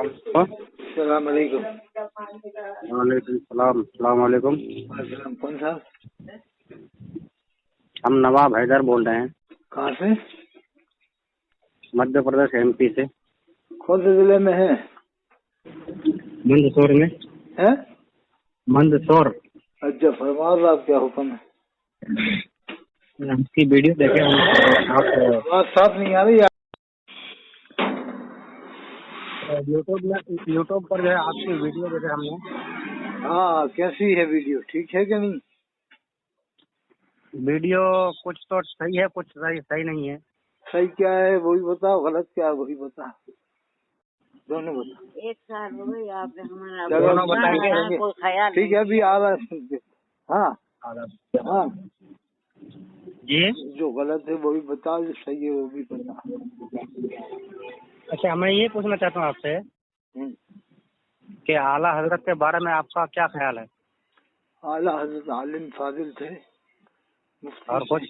السلام علیکم۔ وعلیکم السلام۔ السلام علیکم۔ کون صاحب؟ ہم نواب حیدر بول رہے ہیں۔ کہاں سے؟ مدھیہ پردیش ایم پی سے۔ کون سے ضلع میں ہے؟ مندسور میں ہے؟ مندسور۔ اچھا، فرماؤ صاحب، کیا حکم ہے؟ ہم کی ویڈیو دیکھے آواز صاف نہیں آ رہی۔ یوٹیوب پر جو ہے آپ کی ویڈیو دیکھے ہم نے۔ ہاں، کیسی ہے ویڈیو؟ ٹھیک ہے کہ نہیں؟ ویڈیو کچھ تو صحیح ہے، کچھ صحیح نہیں ہے۔ صحیح کیا ہے وہی بتاؤ، غلط کیا ہے وہی بتا، دونوں بتا۔ ایک سال ہو گئی آپ نے ہمارا دونوں بتائیں گے۔ کوئی خیال ٹھیک ہے، ابھی آ رہا ہے۔ ہاں ہاں جی، جو غلط ہے وہی بتا، جو صحیح ہے وہ بھی بتا۔ اچھا، میں یہ پوچھنا چاہتا ہوں آپ سے کہ اعلیٰ حضرت کے بارے میں آپ کا کیا خیال ہے؟ اعلیٰ حضرت عالم فاضل تھے، اور کچھ؟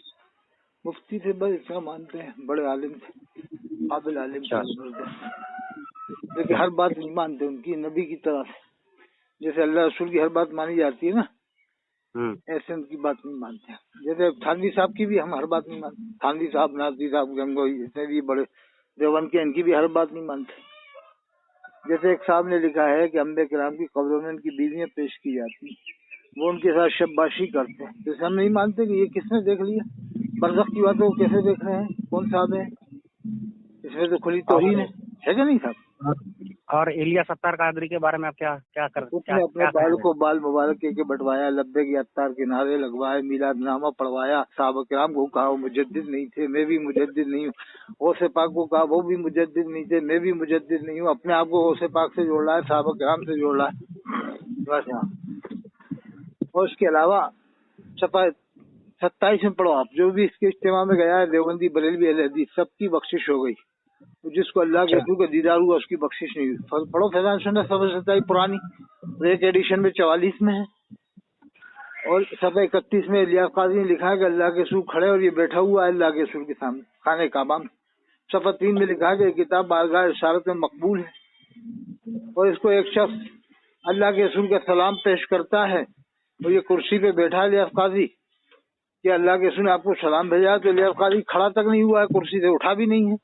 مفتی تھے، بس اتنا مانتے ہیں، بڑے عالم تھے، قابل عالم تھے، لیکن ہر بات نہیں مانتے ان کی، نبی کی طرح سے جیسے اللہ رسول کی ہر بات مانی جاتی ہے نا، ایسے ان کی بات نہیں مانتے۔ جیسے تھانوی صاحب کی بھی ہم ہر بات نہیں مانتے، تھانوی صاحب، نازی صاحب، گنگوئی، جتنے بھی بڑے دیوبند کے، ان کی بھی ہر بات نہیں مانتے۔ جیسے ایک صاحب نے لکھا ہے کہ انبیاء کرام کی قبروں میں ان کی بیویاں پیش کی جاتی ہیں، وہ ان کے ساتھ شباشی کرتے ہیں، جیسے ہم نہیں مانتے کہ یہ کس نے دیکھ لیا، برزخ کی باتوں کو کیسے دیکھ رہے ہیں، کون صاحب ہیں، اس میں تو کھلی توہین ہے کہ نہیں صاحب؟ اور الیاس ستار قادری کے بارے میں آپ کیا اس نے اپنے بال کو بال مبارک کے بٹوایا، لبے کے اتار کے نعرے لگوائے، میلاد نامہ پڑھوایا، صحابہ کرام کو کہا وہ مجدد نہیں تھے، میں بھی مجدد نہیں ہوں، غوث پاک کو کہا وہ بھی مجدد نہیں تھے، میں بھی مجدد نہیں ہوں، اپنے آپ کو غوث پاک سے جوڑ رہا ہے، صحابہ کرام سے جوڑ رہا ہے، بس یہاں۔ اور اس کے علاوہ 27 میں پڑھو آپ، جو بھی اس کے اجتماع میں گیا ہے، دیوبندی، بریلوی، اہل حدیث، سب کی بخشش ہو گئی، جس کو اللہ کے رسول کا دیدار ہوا اس کی بخشش نہیں ہوئی۔ پڑھو فیضان سنت صفحہ 27 پرانی، ایک ایڈیشن میں 44 میں ہے، اور صفحہ 31 میں الیاس قاضی نے لکھا ہے کہ اللہ کے رسول کھڑے اور یہ بیٹھا ہوا ہے اللہ کے رسول کے سامنے خانہ کعبہ میں۔ صفحہ 3 میں لکھا ہے کہ یہ کتاب بارگاہ اشارت میں مقبول ہے، اور اس کو ایک شخص اللہ کے رسول کا سلام پیش کرتا ہے، اور یہ کرسی پہ بیٹھا ہے الیاس قاضی، کہ اللہ کے رسول نے آپ کو سلام بھیجا، تو الیاس قاضی کھڑا تک نہیں ہوا ہے، کرسی سے اٹھا بھی نہیں ہے،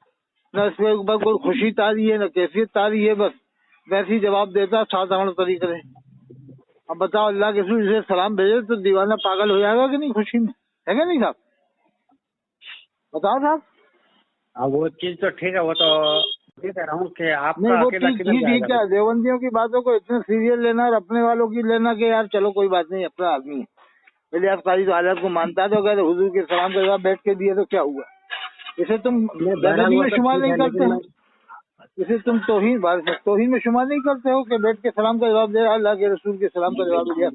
نہ اس کے اوپر کوئی خوشی تاری ہے، نہ کیفیت تاری ہے، بس ویسے ہی جواب دیتا سادہ طریقے سے۔ اب بتاؤ، اللہ کے رسول سے سلام بھیجے تو دیوانہ پاگل ہو جائے گا کہ نہیں، خوشی میں ہے کہ نہیں صاحب؟ بتاؤ صاحب۔ ہاں، وہ چیز تو ٹھیک ہے، وہ تو یہ کہہ رہا ہوں کہ آپ نہیں، کا وہ عقیدہ کدھر جائے ٹھیک گا؟ ہے، دیوبندیوں کی باتوں کو اتنا سیریس لینا اور اپنے والوں کی لینا کہ یار چلو کوئی بات نہیں، اپنا آدمی ہے۔ پہلے آپ قاضی تو حالات کو مانتا تو کہتے حضور کے سلام کا جواب بیٹھ کے دیے تو کیا ہوا؟ اسے تم بدلی میں شمار نہیں کرتے ہو، اسے تم توہین میں شمار نہیں کرتے ہو کہ بیٹھ کے سلام کا جواب دے رہا اللہ کے رسول کے سلام کا جواب دیا۔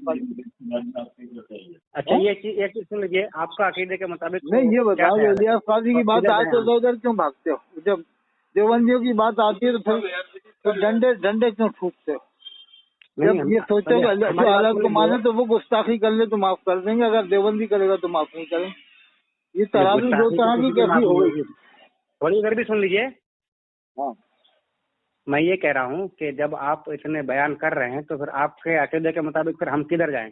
اچھا، یہ چیز سن لیجیے، آپ کا عقیدے کے مطابق نہیں، یہ بتاؤ کہ الیاس قاضی کی بات آئے تو ادھر کیوں بھاگتے ہو؟ جب دیوبندیوں کی بات آتی ہے تو پھر ڈنڈے کیوں ٹوٹتے ہو؟ جب یہ سوچو کہ اللہ کے حالات کو مانے تو وہ گستاخی کر لے تو معاف کر دیں گے، اگر دیوبندی کرے گا تو معاف نہیں کریں گے۔ یہ ترازو دو طرح کی کیسی ہو گئی؟ تھوڑی ادھر بھی سن لیجیے۔ ہاں، میں یہ کہہ رہا ہوں کہ جب آپ اتنے بیان کر رہے ہیں تو پھر آپ کے عقیدے کے مطابق پھر ہم کدھر جائیں؟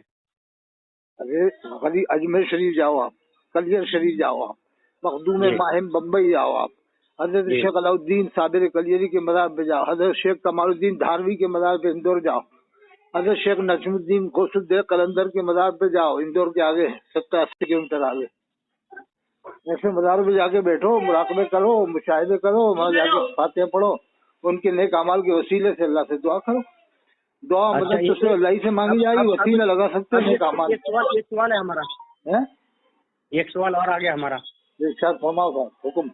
ارے خالی اجمیر شریف جاؤ آپ، کلیر شریف جاؤ آپ، مخدوم ماہم بمبئی جاؤ آپ، حضرت شیخ علاؤ الدین صابر کلیری کے مزار پہ جاؤ، حضرت شیخ کمال الدین دھاروی کے مزار پہ اندور جاؤ، حضرت شیخ نجم الدین غوث الدین قلندر کے مزار پہ جاؤ، اندور کے آگے 70-80 کلومیٹر آگے، ایسے مزار پہ جا کے بیٹھو، مراقبے کرو، مشاہدے کرو، وہاں جا کے فاتحہ پڑھو، ان کے نیک اعمال کے وسیلے سے اللہ سے دعا کرو۔ دعا مطلب تو صرف اللہ سے مانگی جائے گی، وسیلہ لگا سکتے ہیں نیک اعمال۔ ایک سوال ہے ہمارا، ایک سوال اور آگے ہمارا۔ فرماؤ صاحب، حکم۔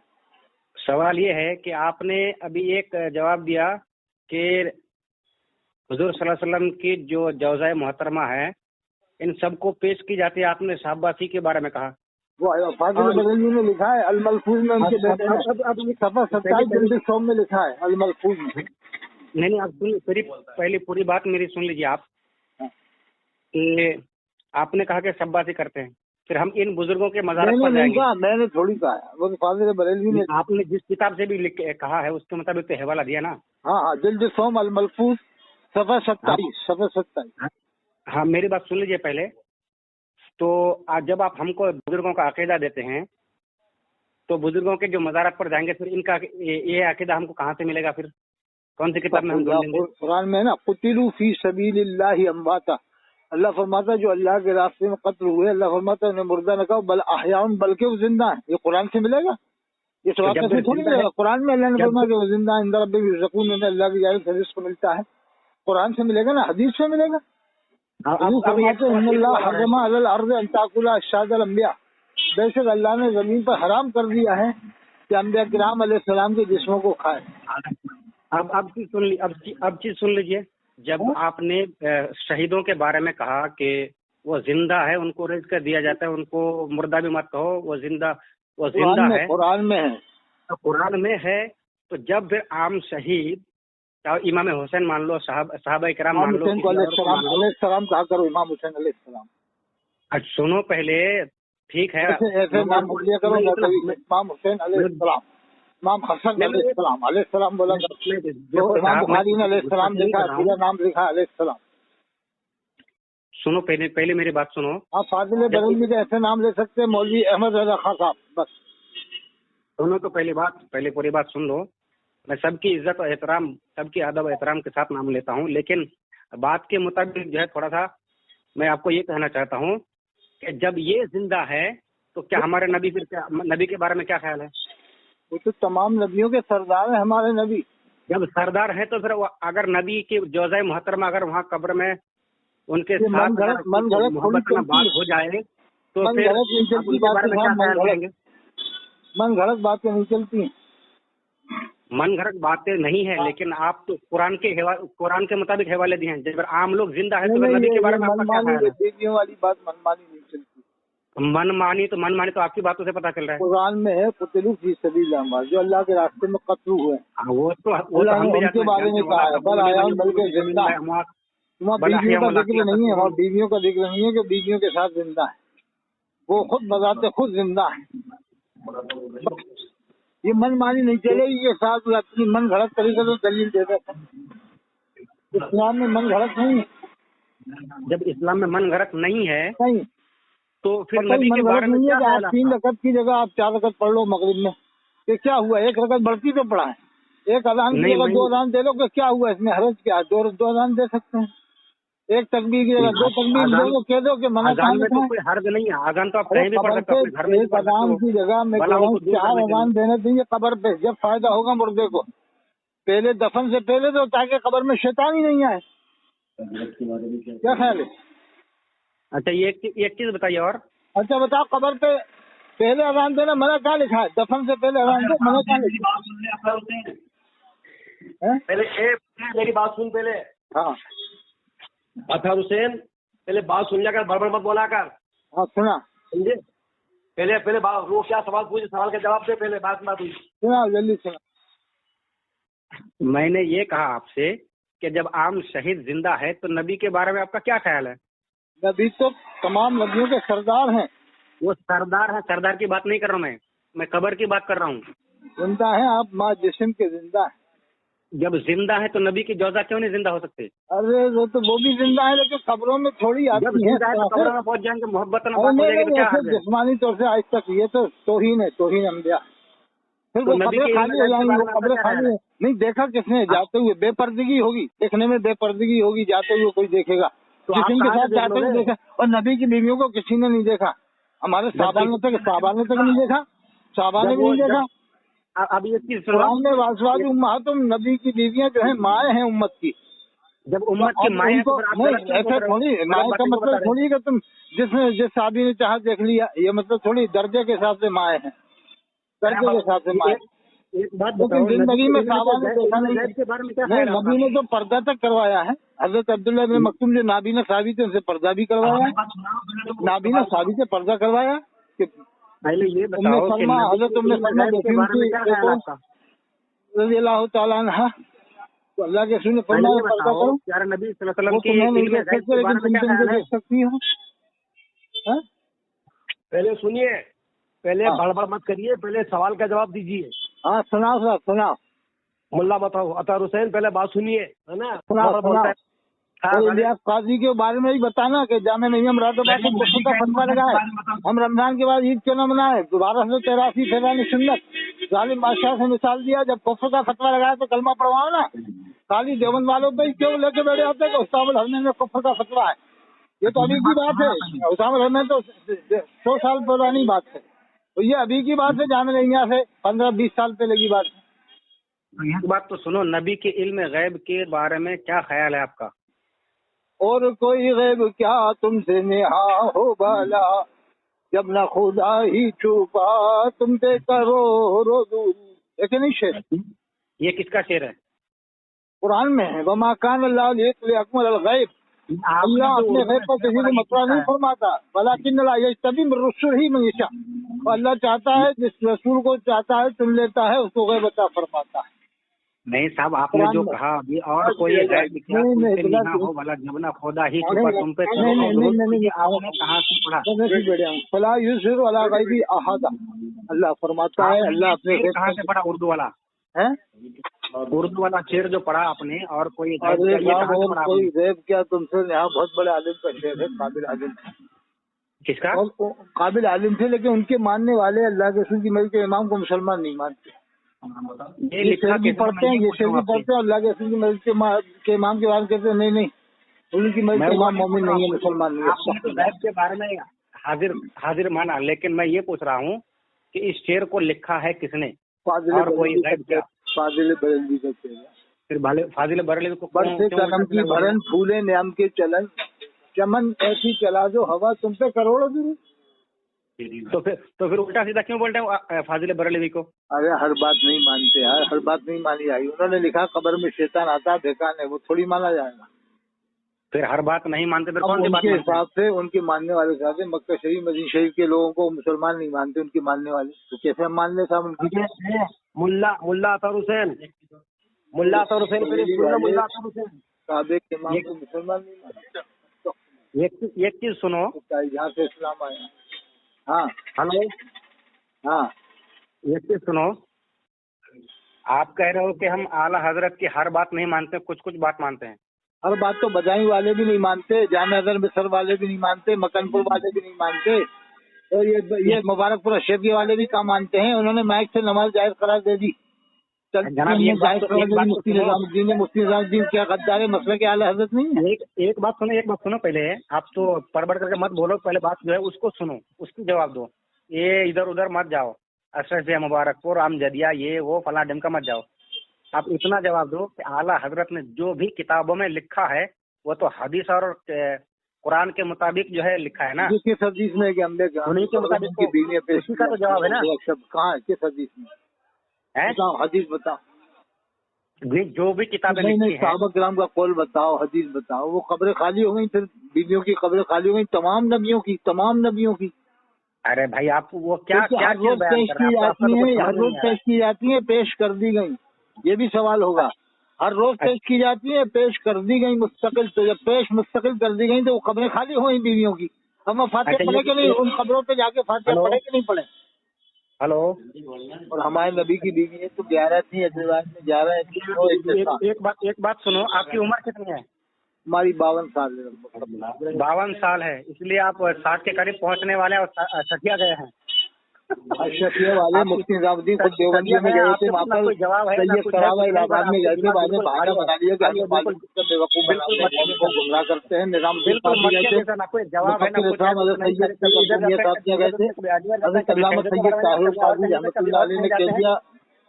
سوال یہ ہے کہ آپ نے ابھی ایک جواب دیا کہ حضور صلی اللہ علیہ وسلم کی جو جوزۂ محترمہ ہے ان سب کو پیش کی جاتی ہے، آپ نے صحاباتی کے بارے میں کہا۔ وہ فاضل بریلوی نے لکھا ہے الملفوظ میں، ان کے بیٹے نے صفحہ 27 جلد 100 میں لکھا ہے الملفوظ میں۔ نہیں، آپ پہلی پوری بات میری سن لیجیے آپ، کہ آپ نے کہا کہ سب باتیں کرتے ہیں، फिर हम इन बुजुर्गों के मज़ार मैंने पर नहीं जाएंगे। कहा, मैंने थोड़ी कहा है, वो फाजिल बरेलवी ने। आपने जिस किताब से भी लिख के कहा है उसके मुताबिक तो हवाला दिया ना। हाँ हाँ, जिल्द सोम अल मलफूज सफा 27। हाँ, मेरी बात सुन लीजिए पहले। तो आज जब आप हमको बुजुर्गों का अकीदा देते हैं तो बुजुर्गों के जो मज़ार पर जाएंगे, फिर इनका ये अकीदा हमको कहाँ से मिलेगा? फिर कौन सी किताब में हम ढूंढ लेंगे? कुरान में है ना, कुतिलू फी सबीलिल्लाहि अमवाता, अल्लाह फरमाता है जो अल्लाह के रास्ते में कत्ल हुए, अल्लाह फरमाता है उन्हें मुर्दा न कहो बल अहयाउन, बल्कि वो जिंदा है। ये कुरान से मिलेगा? ये तो वाक़या से थोड़ी मिलेगा। कुरान में अल्लाह ने फरमाया कि वो जिंदा है, इंदा रब्बिहिम युरज़क़ून, उन्हें अल्लाह की जानिब से रिज़्क़ मिलता है। कुरान से मिलेगा ना, हदीस से मिलेगा। हदीस फरमाते हैं इन्नल्लाह हर्रमा अलल अर्ज़ अन ताकुला अश्शादल अंबिया, बेशक अल्लाह ने जमीन पर हराम कर दिया है कि अंबिया किराम अलैहिस्सलाम के जिस्मों को खाए। अब चीज सुन लीजिए। जब आपने शहीदों के बारे में कहा कि वो जिंदा है, उनको रिज़्क़ दिया जाता है, उनको मुर्दा भी मत कहो, वो जिंदा है, कुरान में है। तो कुरान में है। तो जब फिर आम शहीद, चाहे इमाम हुसैन मान लो, सहाबा इकराम मान लो, अलैहिस्सलाम कहा करो, इमाम हुसैन अलैहिस्सलाम। अच्छा सुनो पहले, ठीक है, ऐसे नाम बोल लिया करो, इमाम हुसैन अलैहिस्सलाम, इमाम हसन अलैहिस्सलाम बोला करो। इमाम बुखारी ने अलैहिस्सलाम लिखा, पूरा नाम लिखा अलैहिस्सलाम। सुनो पहले मेरी बात सुनो। आप फाजिल बरेलवी के ऐसे नाम ले सकते हैं, मौलवी अहमद रजा खां साहब, बस। सुनो तो पहले पूरी बात सुन लो। मैं सबकी इज्जत और एहतराम, सबकी अदब और एहतराम के साथ नाम लेता हूँ, लेकिन बात के मुताबिक जो है थोड़ा सा मैं आपको ये कहना चाहता हूँ कि जब ये जिंदा है तो क्या हमारे नबी, फिर क्या नबी के बारे में क्या ख्याल है? वो तो तमाम नबियों के सरदार है हमारे नबी। जब सरदार है तो फिर अगर नबी के जौज़ाए मुहतरमा अगर वहाँ कब्र में उनके साथ मोहब्बत में बात हो जाए तो फिर उनके बारे में क्या ख्याल करेंगे? मन घड़त बातें नहीं चलती हैं। मन घड़त बातें नहीं है, लेकिन आप तो कुरान के मुताबिक हवाले दिए हैं। जब आम लोग जिंदा है तो फिर नबी के बारे में आपका क्या ख्याल है? देवियों वाली बात मनमानी नहीं चलती। मनमानी तो आपकी बातों से पता चल रहा है। कुरान में है कुतिलू फी सबीलिल्लाह, जो अल्लाह के रास्ते में कत्ल हुए, वो तो हम भी उनके बारे में कहा है, बल आया बल्कि जिंदा। वहाँ बीवियों का जिक्र नहीं है, वहाँ बीवियों का जिक्र नहीं है कि बीवियों के साथ जिंदा है, वो खुद बजाते खुद जिंदा है। ये मनमानी नहीं चलेगी। ये साथ अपनी मन घड़त तरीके से दलील दे देते हैं। इस्लाम में मन घड़त नहीं है। जब इस्लाम में मन घड़त नहीं है नहीं तो फिर नबी के बारे में क्या ख्याल है? 3 रकत की जगह आप 4 रकत पढ़ लो मगरिब में, ये क्या हुआ? 1 रकत बढ़ती तो पढ़ा है। एक अजान की जगह 2 अजान दे लो, कि क्या हुआ इसमें हरज क्या? 2 अजान दे सकते हैं। एक तकबीर की जगह 2 तकबीर दे दो, कह दो कि मना अजान में तो कोई हर्ज नहीं है। अजान तो आप कहीं भी पढ़ सकते हो, घर में। एक अजान की जगह में 4 अजान देने चाहिए कब्र पे, जब फायदा होगा मुर्दे को। पहले दफन से पहले तो, ताकि कब्र में शैतान ही नहीं आए। क्या ख्याल है? अच्छा एक चीज बताइए और। अच्छा बताओ, कब्र पे पहले अजान देना मना क्या लिखा है? दफन से पहले अजान दे, मना क्या लिखा है? मेरी बात सुन पहले। हाँ अतहर हुसैन, पहले बात सुन लिया कर, बड़बड़ मत बोला कर। हाँ सुना। समझे? पहले वो क्या सवाल पूछे, सवाल के जवाब दे पहले, बात हुई। सुना जल्दी सुना। मैंने ये कहा आपसे कि जब आम शहीद जिंदा है तो नबी के बारे में आपका क्या ख्याल है? नबी तो तमाम नबियों के सरदार हैं। वो सरदार है, सरदार की बात नहीं कर रहा हूँ मैं कब्र की बात कर रहा हूँ। जिंदा है, आप माँ जिस्म के जिंदा है। जब जिंदा है तो नबी की जौजा क्यों नहीं जिंदा हो सकते? अरे वो भी जिंदा है, लेकिन कब्रों में थोड़ी आती है। जिंदा है तो कब्र में पहुंच जाएंगे, मोहब्बत में बात हो जाएगी तो क्या है? जिस्मानी तौर से आज तक ये तो तौहीन अंबिया। फिर वो कब्रें खाली हो जाएंगी, वो कब्रें खाली नहीं। देखा किसने जाते हुए? बेपर्दगी होगी, देखने में बेपर्दगी होगी, जाते हुए कोई देखेगा जिस्म के साथ जाते हुए देखा। और नबी की बीवियों को किसी ने नहीं देखा। हमारे साहबा ने तक नहीं देखा, साहबा ने भी नहीं देखा। अब ये चीज वासवादी उम्महातुम, नबी की बीवियां जो है माए हैं उम्मत की। जब उम्मत की माए हैं तो ऐसा थोड़ी, माए का मतलब थोड़ी कि तुम जिस साहबी ने चाहा देख लिया, ये मतलब थोड़ी दर्जे के हिसाब से माए हैं, दर्जे के हिसाब से माए। एक बात लेकिन जिंदगी में साहबा ने देखा के बारे में क्या नहीं। नबी ने तो पर्दा तक करवाया है। हजरत अब्दुल्लाह इब्न मक्तूम जो नाबी ने साहबी थे, उनसे पर्दा भी करवाया। नाबी ने साहबी से पर्दा करवाया कि पहले ये बताओ कि हजरत उम्मे सलमा रज़ी अल्लाह तआला अन्हा, तो अल्लाह के रसूल ने फरमाया पर्दा करो। प्यारे नबी सल्लल्लाहु अलैहि वसल्लम की तुम देख सकती हो। पहले सुनिए, पहले हाँ। बड़बड़ मत करिए, पहले सवाल का जवाब दीजिए। हाँ सुनाओ साहब सुनाओ। मुल्ला बताओ अतर हुसैन, पहले बात सुनिए, है ना। सुनाओ बड़बड़ बोलता है। हाँ, तो पहले- इलियास काजी के बारे में ही बताना कि जामे नहीं हम रातों बात कुफर का फतवा लगाए, हम रमजान के बाद ईद क्यों न मनाए, 1283 फैजान सुन्नत जालिम बादशाह से मिसाल दिया, जब कुफर का फतवा लगाया तो कलमा पढ़वाओ ना। खाली देवबंद वालों पे ही क्यों लेके बैठे होते हैं कि उस्ताद हरमैन में कुफर का फतवा है। ये तो अभी की बात है, उस्ताद हरमैन तो 100 साल पुरानी बात है, तो ये अभी की बात है, जामे नहीं से 15-20 साल पहले की बात है। एक बात तो सुनो, नबी के इल्म गैब के बारे में क्या ख्याल है आपका? और कोई गैब क्या तुमसे नेहा हो बाला, जब न खुदा ही छुपा तुमसे करो रो दूर। ऐसे नहीं शेर ये किसका शेर है? कुरान में है, वमा कान अल्लाह लियत्लिअकुम अल गैब, अल्लाह अपने गैब पर किसी को मतला नहीं फरमाता, वलाकिन ला यज्तबी मिर रुसूल ही मन यशा, अल्लाह चाहता है जिस रसूल को चाहता है चुन लेता है, उसको गैब अता फरमाता है। नहीं साहब, आपने जो कहा अभी, और कोई गैब क्या तुमसे नेहा हो वाला, जब ना खुदा ही छुपा तुम पे करो रो दूर, ये आपने कहाँ से पढ़ा? फला युज़िरु अला गैबी अहदा, अल्लाह फरमाता है, अल्लाह अपने शेर कहाँ से पढ़ा? उर्दू वाला है। उर्दू वाला शेर जो पढ़ा आपने, और कोई गैब अरे क्या, ये कहाँ से और पढ़ा कोई आपने? गैब क्या तुमसे नेहा, बहुत बड़े आलिम का शेर है, काबिल आलिम थे, किसका? और काबिल आलिम थे, लेकिन उनके मानने वाले अल्लाह के रसूल की मर्जी के इमाम को मुसलमान नहीं मानते। ये ये लिखा शेर भी किसने? पढ़ते हैं, ये शेर भी पढ़ते हैं, अल्लाह के रसूल की मर्जी के इमाम के बारे में कहते हैं नहीं नहीं, उनकी मर्जी मैं के वो इमाम नहीं मोमिन पूछ रहा नहीं है, हूँ। मुसलमान नहीं आपने तो है। गैब के बारे में हाजिर माना, लेकिन मैं ये पूछ रहा हूँ कि इस शेर को लिखा है किसने? और कोई गैब क्या? फाजिल बरेलवी का शेर है। फिर फाजिल बरेलवी को बरसे क्यों कलम की भरन फूले न्याम के चलन, चमन ऐसी चला जो हवा तुम पे करोड़ों दूर। तो फिर उल्टा सीधा क्यों बोलते हैं फाजिल बरेलवी को? अरे हर बात नहीं मानते यार, हर बात नहीं मानी जाएगी। उन्होंने लिखा कब्र में शैतान आता है, बेकार है, वो थोड़ी माना जाएगा। फिर हर बात नहीं मानते, फिर कौन सी बात उनके मानते हैं? हिसाब से, उनके मानने वाले हिसाब से मक्का शरीफ मदीना शरीफ के लोगों को मुसलमान नहीं मानते, उनके मानने वाले, तो कैसे हम मान ले साहब उनकी? मुल्ला अतर हुसैन, मुल्ला अतर हुसैन, पहले सुनना मुल्ला अतर हुसैन। काबे के इमाम को मुसलमान नहीं मानते, एक चीज सुनो, जहाँ से इस्लाम आया। हाँ हेलो, हाँ, एक चीज सुनो, आप कह रहे हो कि हम आला हजरत की हर बात नहीं मानते, कुछ कुछ बात मानते हैं। हर बात तो बदायूं वाले भी नहीं मानते, जामे अदर मिसर वाले भी नहीं मानते, मकनपुर वाले भी नहीं मानते, और ये मुबारकपुर अशरफी वाले भी कहाँ मानते हैं। उन्होंने माइक से नमाज जायज करार दे दी, जनाब एक बात मुफ्ती निजामुद्दीन क्या गद्दार है, मसले के आला हजरत नहीं है। एक बात सुनो पहले, आप तो पढ़ करके मत बोलो, पहले बात जो है उसको सुनो, उसकी जवाब दो। ये इधर उधर मत जाओ, अशरफिया, मुबारकपुर, अमजदिया, ये वो फला ढिमका मत जाओ। आप इतना जवाब दो कि आला हजरत ने जो भी किताबों में लिखा है वो तो हदीस और कुरान के मुताबिक जो है लिखा है ना। किस हदीस में कि हमने उन्हीं के मुताबिक उनकी बीवी पे उसी का तो जवाब है ना। सब कहाँ है, किस हदीस में है? बताओ, हदीस बताओ। जो भी किताबें नहीं लिखी नहीं, साहबा किराम का कौल बताओ, हदीस बताओ। वो कब्रें खाली हो गई, फिर बीवियों की कब्रें खाली हो गई, तमाम नबियों की। अरे भाई, आप वो क्या हर रोज पेश की जाती है, हर रोज पेश की जाती है, पेश कर दी गई, ये भी सवाल होगा। हर रोज पेश की जाती है, पेश कर दी गई मुस्तकिल, तो जब पेश मुस्तकिल कर दी गई तो वो कब्रें खाली हो गई बीवियों की। हम फातिहा पढ़े कि नहीं, उन कब्रों पे जाके फातिहा पढ़े कि नहीं पढ़े? हेलो, और हमारे नबी की बीवी है तो 11 थी, अजवाज में 11 एक बात सुनो, आपकी उम्र कितनी है? हमारी 52 साल है। 52 साल है, इसलिए आप 60 के करीब पहुंचने वाले हैं और सठिया गए हैं। अशरफिया वाले मुफ्ती निजामुद्दीन खुद देवबंदी में गए थे, वहाँ पर सैयद सरावा इलाहाबाद में गए थे, बाद में बहाना बना लिया कि हमें मालूम बेवकूफ बनाते हैं, उनको गुमराह करते हैं। निजामुद्दीन साहब भी गए थे, मुफक्किर इस्लाम हज़रत सैयद साहब भी गए थे, हज़रत अल्लामा सैयद ताहिर काजी रहमतुल्लाह अलैह ने कह दिया,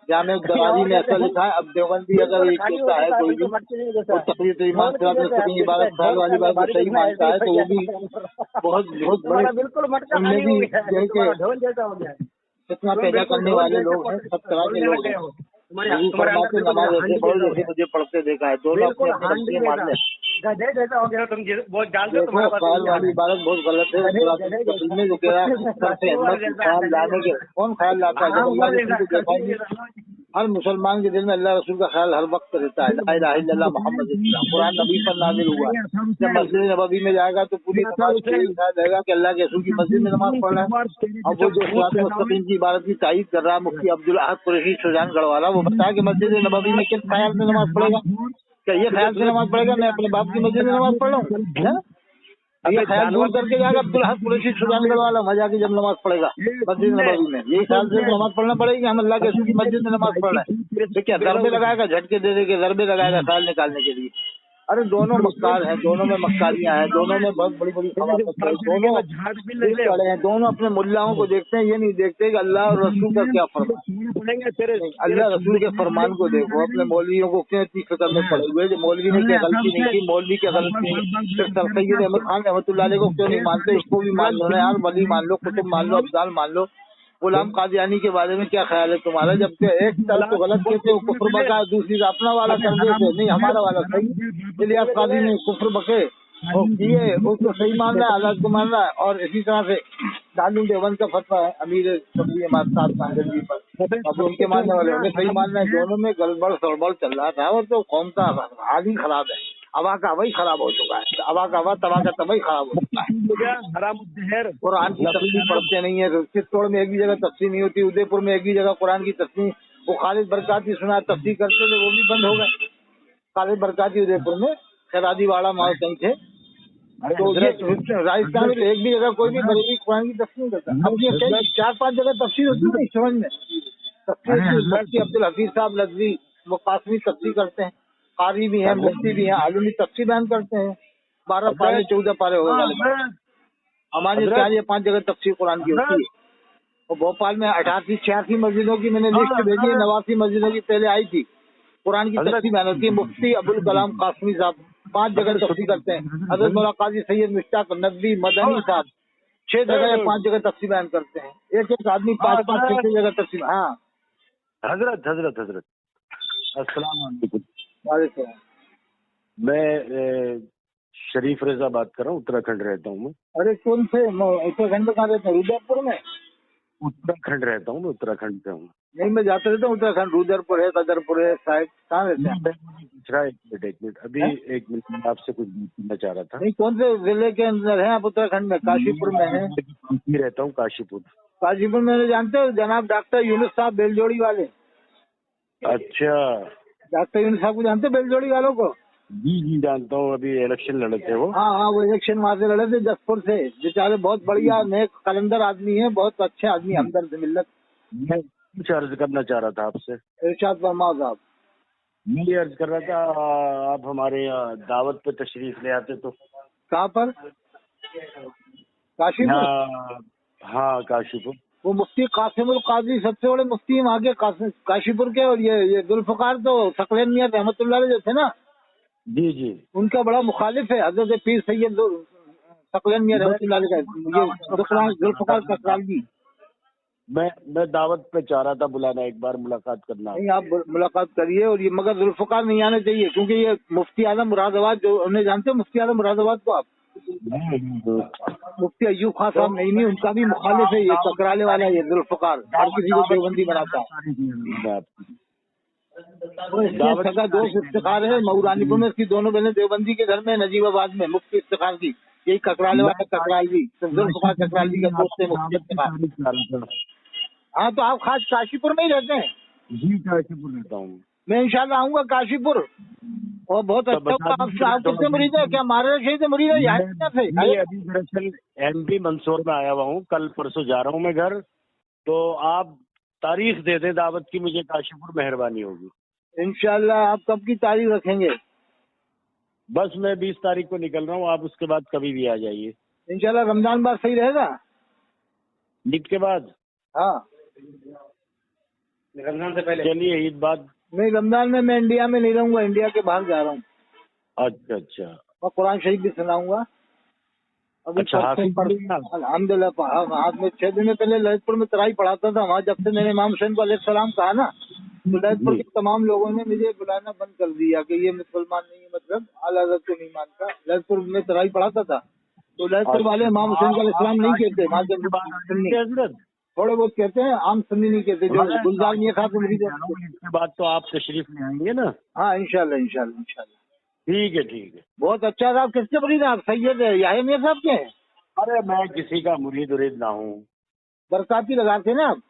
जामे दरारी में ऐसा लिखा है, अब देवबंदी अगर ये कहता है कोई भी और तकरीर ईमान से इबारत ख्याल वाली बात को सही मानता है तो वो भी बहुत बड़े उनमें भी इतना पैदा करने वाले लोग हैं, सब तरह के लोग हैं। नमाज ऐसे पढ़ो जैसे मुझे पढ़ते देखा है, दोनों अपने अपने मान ले। देखो ख्याल वाली इबारत बहुत गलत है, जो कह रहा है ख्याल लाने के, कौन ख्याल लाता है? हर मुसलमान के दिल में अल्लाह रसूल का ख्याल हर वक्त रहता है। ला इलाहा इल्लल्लाह मुहम्मद रसूलुल्लाह कुरान नबी पर नाजिल हुआ। जब मस्जिद नबवी में जाएगा तो पूरी नमाज के लिए ख्याल रहेगा कि अल्लाह के रसूल की मस्जिद में नमाज पढ़ना है। अब वो जो सिरात मुस्तकीम की इबारत की तायीद कर रहा है मुफ्ती अब्दुल अहद कुरैशी सुजानगढ़ वाला, वो बताया कि मस्जिद नबवी में किस ख्याल से नमाज पढ़ेगा? क्या ये ख्याल से नमाज पढ़ेगा मैं अपने बाप की मस्जिद में नमाज पढ़ रहा हूँ? ये ख्याल दूर करके जाएगा अब्दुल अहद कुरैशी सुजानगढ़ वाला मजा के जब नमाज पढ़ेगा मस्जिद नबवी में, यही ख्याल से नमाज पढ़ना पड़ेगी। हम अल्लाह के रसूल की मस्जिद में नमाज पढ़ रहे हैं तो क्या ज़रबे लगाएगा, झटके दे दे के ज़रबे लगाएगा ख्याल निकालने के लिए? अरे दोनों मक्कार हैं, दोनों में मक्कारियां हैं, दोनों में बहुत बड़ी बड़ी खवाफत है, दोनों बड़े हैं, दोनों अपने मुल्लाओं को देखते हैं, ये नहीं देखते कि अल्लाह और रसूल का क्या फरमान। अल्लाह रसूल के फरमान को देखो, अपने मौलवियों को क्यों इतनी फिक्र में पड़े हुए? जो मौलवी ने क्या गलती नहीं की, मौलवी क्या गलती नहीं, फिर सर सैयद अहमद खान रहमतुल्लाह अलैह को क्यों नहीं मानते? इसको भी मान लो ना यार, वली मान लो, कुतुब मान लो, अब्दाल मान लो। गुलाम कादियानी के बारे में क्या ख्याल है तुम्हारा? जबकि एक तरफ तो गलत कहते हो, कुफ्र बका, दूसरी अपना वाला कर देते, नहीं हमारा वाला सही। इलियास कादी ने कुफ्र बके और किए, उसको सही मान रहा है, हालात को मान रहा है। और इसी तरह से दारुल देवबंद का फतवा है अमीर तबलीग जमात साहब कांगरजी पर, अब उनके मानने वाले होंगे सही मानना है। दोनों में गड़बड़ सड़बड़ चल रहा था और तो कौम का हाल ही खराब है, हवा का हवा ही खराब हो चुका है, हवा का हवा तवा का तवा ही खराब हो चुका है। कुरान की तफसीर पढ़ते नहीं है, चित्तौड़ में एक भी जगह तफसीर नहीं होती, उदयपुर में एक भी जगह कुरान की तफसीर, वो खालिद बरकाती सुना तफसीर करते थे वो भी बंद हो गए। खालिद बरकाती उदयपुर में खैरादी वाला माल कहीं थे, तो ये राजस्थान में एक भी जगह कोई भी बरेली कुरान की तफसीर नहीं करता। अब ये कई 4-5 जगह तफसीर होती है समझ में, तफसीर अब्दुल हफीज साहब नदवी वो कासमी तफसीर करते हैं, कारी भी हैं, मुफ्ती भी हैं, आलमी तफसीर बयान करते हैं, 12 पारे 14 पारे हो गए। हमारे 4 या 5 जगह तफसीर कुरान की होती है। और भोपाल में 88-86 मस्जिदों की मैंने लिस्ट भेजी है, 89 मस्जिदों की पहले आई थी, कुरान की तफसीर बयान होती है। मुफ्ती अबुल कलाम कासमी साहब 5 जगह तफसीर करते हैं, हज़रत मौलाना काजी सैयद मुश्ताक नदवी मदनी साहब 6 जगह या 5 जगह तफसीर बयान करते हैं। एक आदमी 5-5-6 जगह तफसीर। हाँ हजरत अस्सलाम वालेकुम। वालेकुम। मैं शरीफ रजा बात कर रहा हूँ, उत्तराखंड रहता हूँ मैं। अरे कौन से उत्तराखंड में कहाँ रहते हैं? रुद्रपुर में? उत्तराखंड रहता हूँ मैं, उत्तराखंड से हूँ। नहीं मैं जाता रहता हूँ उत्तराखंड, रुद्रपुर है, कदरपुर है, शायद कहाँ रहते हैं? एक मिनट अभी 1 मिनट में आपसे कुछ पूछना चाह रहा था। नहीं कौन से जिले के अंदर है आप? उत्तराखंड में काशीपुर में है? रहता हूँ काशीपुर। काशीपुर में जानते हो जनाब डॉक्टर यूनुस साहब बेलजोड़ी वाले? अच्छा, डॉक्टर यूनुस साहब को जानते हो बेलजोड़ी वालों को? जी जानता हूँ, अभी इलेक्शन लड़े थे वो। हाँ वो इलेक्शन वहाँ से लड़े थे जसपुर से, बेचारे बहुत बढ़िया नेक कलंदर आदमी है, बहुत अच्छे आदमी, हमदर्द मिल्लत। मैं कुछ अर्ज करना चाह रहा था आपसे। इरशाद फरमाओ साहब। मैं ये अर्ज कर रहा था, आप हमारे यहाँ दावत पे तशरीफ ले आते तो। कहाँ पर? काशीपुर? हाँ काशीपुर। वो मुफ्ती कासिमुल काजी सबसे बड़े मुफ्ती वहाँ के काशीपुर के, और ये जुल्फकार तो सकलैन मियां रहमतुल्लाह अलैह जो थे ना, जी उनका बड़ा मुखालिफ है हजरत पीर सैयद सकलैन मियां रहमतुल्लाह अलैह का, ये जुल्फकार कसरालवी। मैं दावत पे चाह रहा था बुलाना, एक बार मुलाकात करना। नहीं आप मुलाकात करिए, और ये मगर जुल्फकार नहीं आने चाहिए, क्योंकि ये मुफ्ती आजम मुरादाबाद जो उन्हें जानते हो, मुफ्ती आजम मुरादाबाद को आप? मुफ्ती अय्यूब खान साहब नहीं, उनका भी मुखालिफ है ये ककराले वाला, ये जुल्फकार हर किसी को देवबंदी बनाता है। सगा दोस्त इफ्तिखार है, मऊरानीपुर में इसकी दोनों बहनें देवबंदी के घर में, नजीबाबाद में मुफ्ती इफ्तिखार की, यही ककराले वाला ककरालवी जुल्फकार ककरालवी का दोस्त है मुफ्ती इफ्तिखार। हाँ तो आप खास काशीपुर में ही रहते हैं? जी काशीपुर रहता हूँ मैं इंशाल्लाह आऊंगा काशीपुर, और बहुत अच्छा। आप किससे मुरीद है? क्या महाराज शहीद से मुरीद है? यहाँ से अभी दरअसल MP मंदसौर में आया हुआ हूँ, कल परसों जा रहा हूँ मैं घर, तो आप तारीख दे दें दावत की, मुझे काशीपुर मेहरबानी होगी। इंशाल्लाह। आप कब की तारीख रखेंगे? बस मैं 20 तारीख को निकल रहा हूँ, आप उसके बाद कभी भी आ जाइए इंशाल्लाह। रमजान बाद सही रहेगा? ईद के बाद? हाँ रमजान से पहले। चलिए ईद बाद। नहीं रमजान में मैं इंडिया में नहीं रहूंगा, इंडिया के बाहर जा रहा हूँ। अच्छा मैं कुरान शरीफ भी सुनाऊंगा अभी। अच्छा, अल्हम्दुलिल्लाह हाथ में 6 दिन पहले ललितपुर में तराई पढ़ाता था वहाँ, जब से मैंने इमाम हुसैन को अलैहिस्सलाम कहा ना, तो ललितपुर के तमाम लोगों ने मुझे बुलाना बंद कर दिया कि ये मुसलमान नहीं है, मतलब आला हज़रत को नहीं मानता। ललितपुर में तराई पढ़ाता था, तो ललितपुर वाले इमाम हुसैन को अलैहिस्सलाम नहीं कहते। थोड़े बहुत कहते हैं, आम सुन्नी नहीं कहते, जो गुलजार मियां साहब के मुरीद हैं। इसके बाद तो आप तशरीफ ले आएंगे ना? हाँ इंशाल्लाह इंशाल्लाह इंशाल्लाह। ठीक है, ठीक है। बहुत अच्छा साहब। किसके मुरीद हैं आप? सैयद याह्या मियां साहब के हैं? अरे मैं किसी का मुरीद उरीद ना हूँ। बरसाती लगाते ना आप?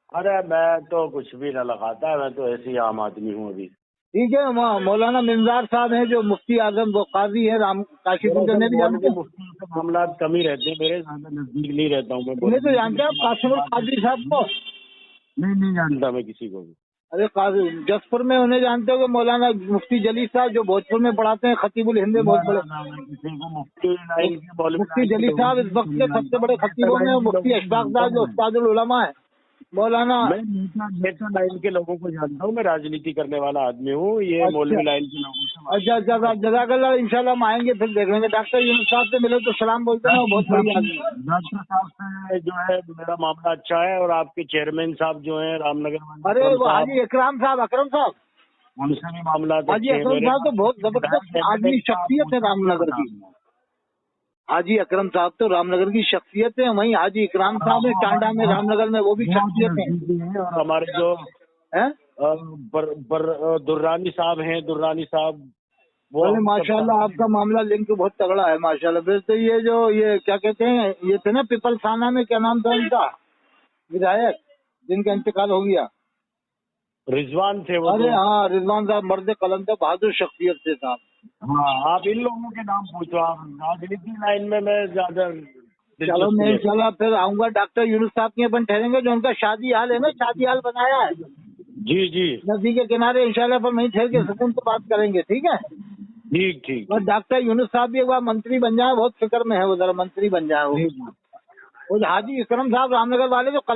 अरे मैं तो कुछ भी ना लगाता, मैं तो ऐसी आम आदमी हूँ अभी। ठीक है। मौलाना मिंजार साहब हैं जो मुफ्ती आजम, वो काजी हैं, राम काशिफुल जन्नत भी जानते हैं? मुफ्ती से मामला कम ही रहते हैं मेरे, ज्यादा नजदीक नहीं रहता हूँ मैं। नहीं तो जानते हैं आप काशिफुल काजी साहब को? नहीं जानता मैं किसी को भी। अरे काजी जसपुर में उन्हें जानते हो? मौलाना मुफ्ती जली साहब जो भोजपुर में पढ़ाते हैं, खतीबुल हिंद में बहुत बड़े। किसी को मुफ्ती जली साहब इस वक्त के सबसे बड़े खतीबों में, मुफ्ती अशफाक साहब जो उस्तादुल उलमा है। मौलाना मैं नेता लाइन के लोगों को जानता हूँ, मैं राजनीति करने वाला आदमी हूँ। ये मौलवी लाइन के लोगों से। अच्छा जज़ाकल्लाह। इंशाल्लाह हम आएंगे, फिर देख लेंगे। डॉक्टर यूनुस साहब से मिले तो सलाम बोलते हैं, वो बहुत बढ़िया आदमी है। डॉक्टर साहब से जो है मेरा मामला अच्छा है, और आपके चेयरमैन साहब जो है रामनगर में, अरे वो हाजी अकरम साहब, उनसे भी मामला हाजी अकरम साहब तो बहुत जबरदस्त आदमी, शख्सियत है रामनगर की। हाजी अकरम साहब तो रामनगर की शख्सियत है। वहीं हाजी इकराम साहब है टांडा में, रामनगर में, वो भी शख्सियत है। और हमारे जो है दुर्रानी साहब हैं, दुर्रानी साहब, वो माशाल्लाह आपका मामला लिंक बहुत तगड़ा है माशाल्लाह। फिर तो ये क्या कहते हैं, ये थे ना पिपल थाना में, क्या नाम था उनका, विधायक जिनका इंतकाल हो गया? रिजवान थे वो। अरे हाँ रिजवान साहब मर्द कलम थे, बहादुर शख्सियत थे साहब। हाँ आप इन लोगों के नाम पूछो, आप राजनीति लाइन में मैं ज्यादा। चलो मैं इंशाल्लाह फिर आऊंगा। डॉक्टर यूनुस साहब के अपन ठहरेंगे, जो उनका शादी हाल है ना, शादी हाल बनाया है जी नदी के किनारे, इंशाल्लाह पर वहीं ठहर के सुकून से बात करेंगे। ठीक है? ठीक। और डॉक्टर यूनुस साहब भी एक बार मंत्री बन जाए, बहुत फिक्र में है वो, जरा मंत्री बन जाए वो। हाजी इकरम साहब रामनगर वाले जो